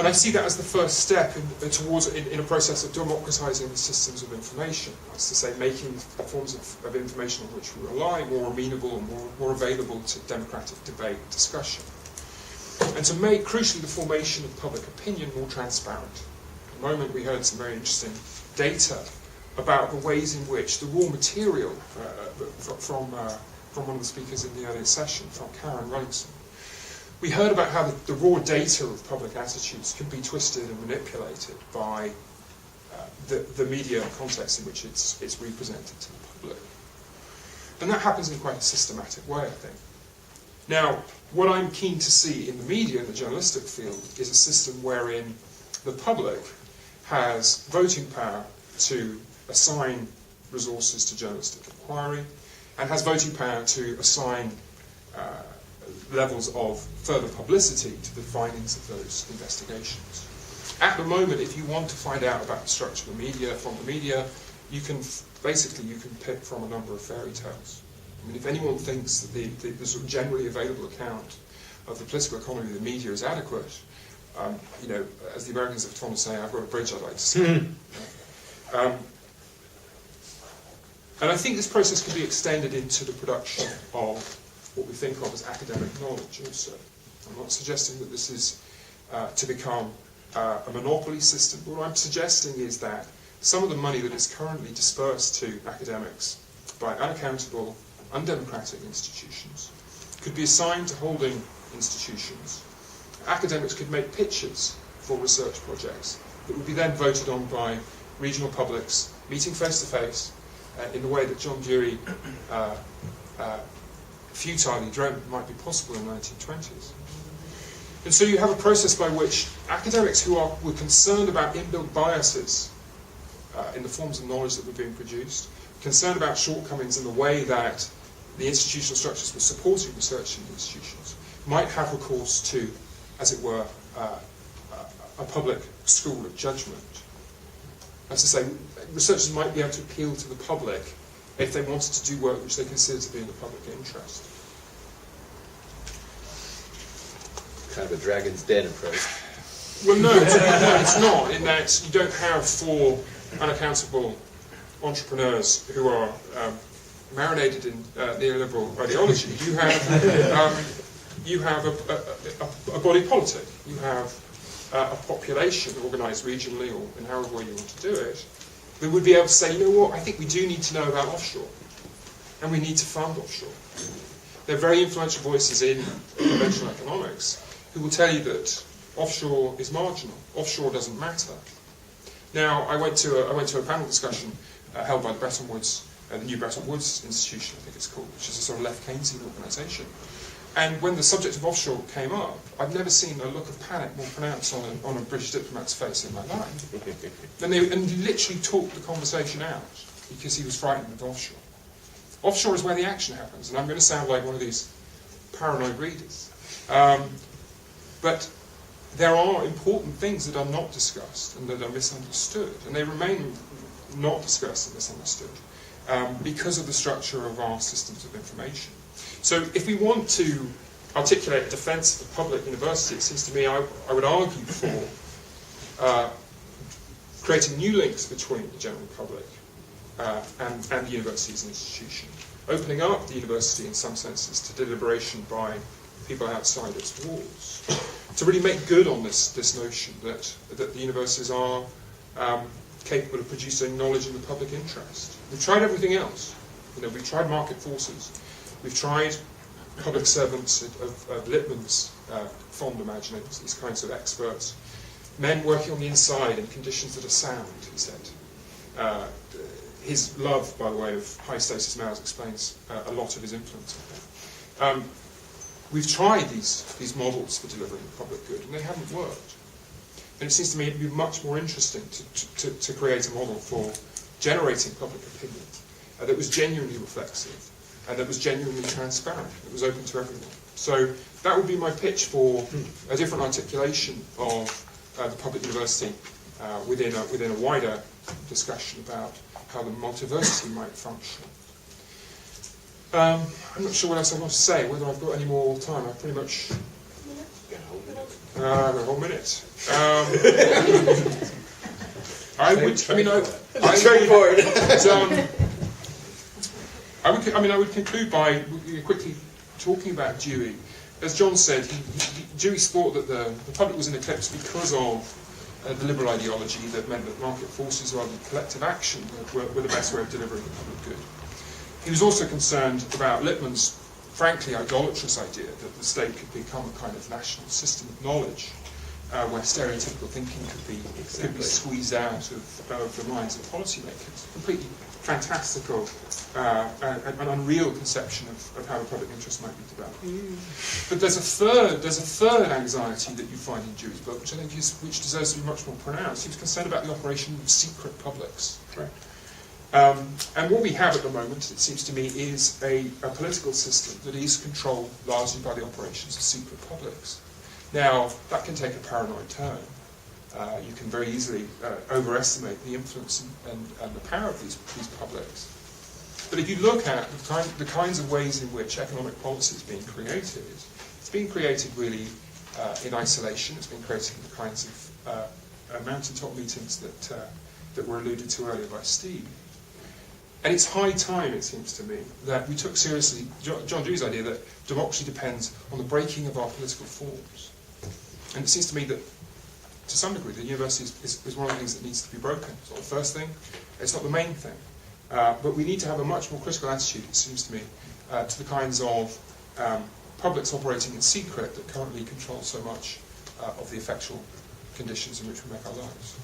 And I see that as the first step in a process of democratizing the systems of information. That's to say, making the forms of information on which we rely more amenable and more available to democratic debate and discussion. And to make, crucially, the formation of public opinion more transparent. At the moment, we heard some very interesting data about the ways in which the raw material from one of the speakers in the earlier session, from Karen Rullingson. We heard about how the raw data of public attitudes can be twisted and manipulated by the media context in which it's represented to the public. And that happens in quite a systematic way, I think. Now, what I'm keen to see in the media, in the journalistic field, is a system wherein the public has voting power to assign resources to journalistic inquiry, and has voting power to assign levels of further publicity to the findings of those investigations. At the moment, if you want to find out about the structure of the media, from the media, you can pick from a number of fairy tales. I mean, if anyone thinks that the sort of generally available account of the political economy of the media is adequate, you know, as the Americans have told us, say, I've got a bridge I'd like to see. And I think this process can be extended into the production of what we think of as academic knowledge also. I'm not suggesting that this is to become a monopoly system, but what I'm suggesting is that some of the money that is currently dispersed to academics by unaccountable, undemocratic institutions could be assigned to holding institutions. Academics could make pitches for research projects that would be then voted on by regional publics, meeting face to face, in the way that John Dewey futilely dreamt might be possible in the 1920s. And so you have a process by which academics who were concerned about inbuilt biases in the forms of knowledge that were being produced, concerned about shortcomings in the way that the institutional structures were supporting research in the institutions, might have recourse to, as it were, a public school of judgment. That's to say, researchers might be able to appeal to the public if they wanted to do work which they consider to be in the public interest. Kind of a Dragon's Den approach. Well, no, it's not, in that you don't have four unaccountable entrepreneurs who are marinated in neoliberal ideology. You have a body politic. You have a population organised regionally or in however way you want to do it, that would be able to say, you know what, I think we do need to know about offshore, and we need to fund offshore. There are very influential voices in conventional economics who will tell you that offshore is marginal, offshore doesn't matter. Now, I went to a panel discussion held by the Bretton Woods, the new Bretton Woods Institution, I think it's called, which is a sort of left Keynesian organisation. And when the subject of offshore came up, I've never seen a look of panic more pronounced on a British diplomat's face in my life. And he literally talked the conversation out because he was frightened of offshore. Offshore is where the action happens, and I'm going to sound like one of these paranoid readers. But there are important things that are not discussed and that are misunderstood, and they remain not discussed and misunderstood because of the structure of our systems of information. So if we want to articulate a defence of the public university, it seems to me I would argue for creating new links between the general public and the university as an institution, opening up the university in some senses to deliberation by people outside its walls, to really make good on this notion that the universities are capable of producing knowledge in the public interest. We've tried everything else. You know, we've tried market forces. We've tried public servants of Lippmann's fond imaginings, these kinds of experts, men working on the inside in conditions that are sound, he said. His love, by the way, of high status males explains a lot of his influence on that. We've tried these models for delivering the public good, and they haven't worked. And it seems to me it would be much more interesting to create a model for generating public opinion that was genuinely reflexive and that was genuinely transparent, that was open to everyone. So that would be my pitch for a different articulation of the public university within a wider discussion about how the multiversity might function. I'm not sure what else I want to say, whether I've got any more time. I've pretty much... A whole minute. I would conclude by quickly talking about Dewey. As John said, Dewey thought that the public was in eclipse because of the liberal ideology that meant that market forces rather than collective action were the best way of delivering the public good. He was also concerned about Lippmann's frankly idolatrous idea that the state could become a kind of national system of knowledge, where stereotypical thinking could be squeezed out of the minds of policymakers. Completely fantastical and unreal conception of how the public interest might be developed. But there's a third anxiety that you find in Dewey's book, which I think which deserves to be much more pronounced. He was concerned about the operation of secret publics. Right. And what we have at the moment, it seems to me, is a political system that is controlled largely by the operations of secret publics. Now, that can take a paranoid turn. You can very easily overestimate the influence and the power of these publics. But if you look at the kinds of ways in which economic policy is being created, it's being created really in isolation. It's being created in the kinds of mountaintop meetings that were alluded to earlier by Steve. And it's high time, it seems to me, that we took seriously John Dewey's idea that democracy depends on the breaking of our political forms. And it seems to me that, to some degree, the university is one of the things that needs to be broken. It's not the first thing, it's not the main thing. But we need to have a much more critical attitude, it seems to me, to the kinds of publics operating in secret that currently control so much of the effectual conditions in which we make our lives.